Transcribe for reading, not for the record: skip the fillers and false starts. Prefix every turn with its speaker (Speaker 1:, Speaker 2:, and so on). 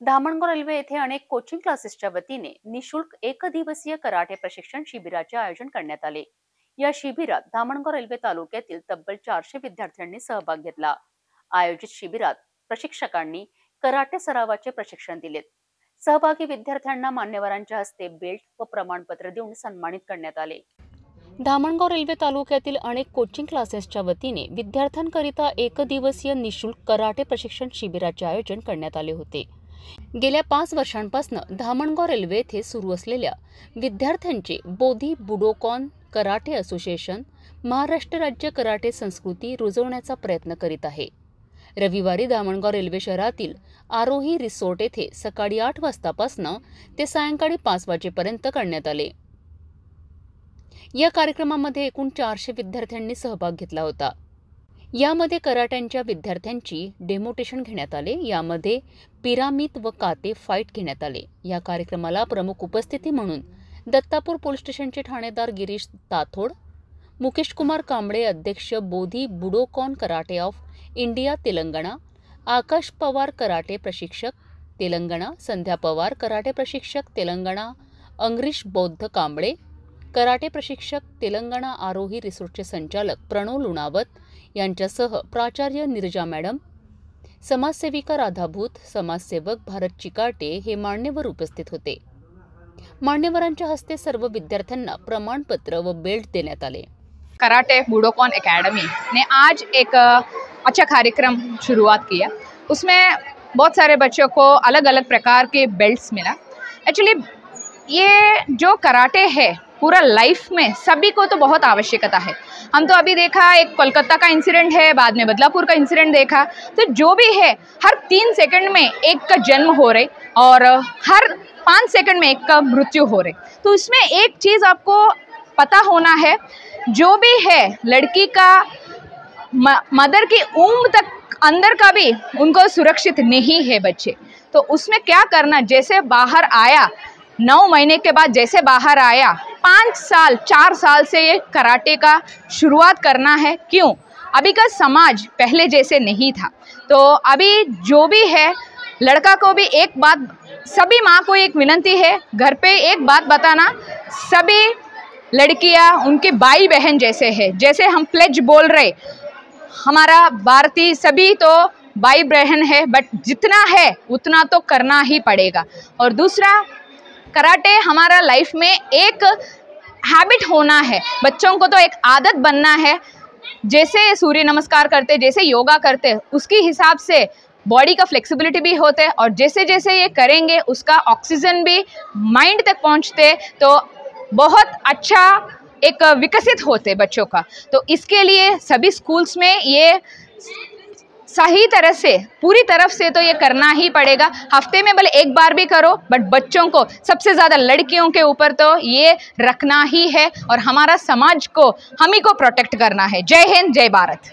Speaker 1: Dhamangaon railway येथे अनेक coaching क्लासेसच्या वतीने निशुल्क एकदिवसीय कराटे प्रशिक्षण शिबिराचे आयोजन करण्यात आले। या शिबिरात धामणगाव रेल्वे तालुक्यातील तब्बल 400 विद्यार्थ्यांनी सहभाग घेतला। आयोजित शिबिरात प्रशिक्षकांनी कराटे सरावाचे प्रशिक्षण दिले। सहभागी विद्यार्थ्यांना मान्यवरांच्या हस्ते बेल्ट व प्रमाणपत्र देऊन सन्मानित करण्यात आले। धामणगाव रेल्वे तालुक्यातील अनेक कोचिंग क्लासेसच्या वतीने विद्यार्थ्यांकरिता एकदिवसीय निशुल्क कराटे प्रशिक्षण शिबिराचे आयोजन करण्यात आले होते। गेल्या 5 वर्षांपासून धामणगाव रेल्वे येथे सुरू असलेल्या विद्यार्थ्यांचे Bodhi Budokon karate association Maharashtra राज्य कराटे संस्कृती रुजवण्याचा प्रयत्न करीत आहे। रविवारी धामणगाव रेल्वे शहरातील आरोही रिसोर्ट येथे सकाळी 8 वाजतापासून ते सायंकाळी 5 वाजेपर्यंत करण्यात आले। या कार्यक्रमामध्ये एकूण 400 विद्यार्थ्यांनी सहभाग घेतला होता। यामध्ये कराट्यांच्या विद्यार्थ्यांची डेमोटेशन घेण्यात आले। यामध्ये पिरामिद व काते फाईट घेण्यात आले। या कार्यक्रमाला प्रमुख उपस्थिती म्हणून दत्तापूर पोलीस स्टेशनचे ठाणेदार गिरीश ताथोड, मुकेश कुमार कांबळे अध्यक्ष Bodhi Budokon karate of India Telangana, Akash Pawar karate प्रशिक्षक तेलंगणा, संध्या पवार कराटे प्रशिक्षक तेलंगणा, अंग्रीश बौद्ध कांबळे कराटे प्रशिक्षक तेलंगणा आरोही रिसोर्टचे संचालक प्रणव लुणावत यांच्यासह प्राचार्य नीरजा मॅडम, समाजसेविका राधाभूत, समाजसेवक भारत चिकाटे हे मान्यवर उपस्थित होते। मान्यवरांच्या हस्ते सर्व विद्यार्थ्यांना प्रमाणपत्र व बेल्ट देण्यात आले।
Speaker 2: कराटे बुडोकॉन एकेडमी ने आज एक अच्छा कार्यक्रम शुरुआत किया। उसमें बहुत सारे बच्चों को अलग अलग प्रकार के बेल्ट्स मिला। एक्चुअली ये जो कराटे है पूरा लाइफ में सभी को तो बहुत आवश्यकता है। हम तो अभी देखा एक कोलकाता का इंसिडेंट है, बाद में बदलापुर का इंसिडेंट देखा, तो जो भी है हर 3 सेकंड में एक का जन्म हो रहे और हर 5 सेकंड में एक का मृत्यु हो रहे। तो इसमें एक चीज़ आपको पता होना है, जो भी है लड़की का मदर की ऊम्ब तक अंदर का भी उनको सुरक्षित नहीं है बच्चे। तो उसमें क्या करना, जैसे बाहर आया 9 महीने के बाद जैसे बाहर आया 5 साल 4 साल से ये कराटे का शुरुआत करना है। क्यों? अभी का समाज पहले जैसे नहीं था। तो अभी जो भी है लड़का को भी एक बात, सभी माँ को एक विनती है, घर पे एक बात बताना, सभी लड़कियाँ उनके भाई बहन जैसे है। जैसे हम प्लेज बोल रहे, हमारा भारतीय सभी तो भाई बहन है, बट जितना है उतना तो करना ही पड़ेगा। और दूसरा, कराटे हमारा लाइफ में एक हैबिट होना है, बच्चों को तो एक आदत बनना है। जैसे सूर्य नमस्कार करते, जैसे योगा करते, उसके हिसाब से बॉडी का फ्लेक्सिबिलिटी भी होते हैं। और जैसे जैसे ये करेंगे उसका ऑक्सीजन भी माइंड तक पहुंचते, तो बहुत अच्छा एक विकसित होते बच्चों का। तो इसके लिए सभी स्कूल्स में ये सही तरह से पूरी तरफ से तो ये करना ही पड़ेगा। हफ्ते में भले एक बार भी करो, बट बच्चों को, सबसे ज़्यादा लड़कियों के ऊपर तो ये रखना ही है और हमारा समाज को, हम ही को प्रोटेक्ट करना है। जय हिंद, जय भारत।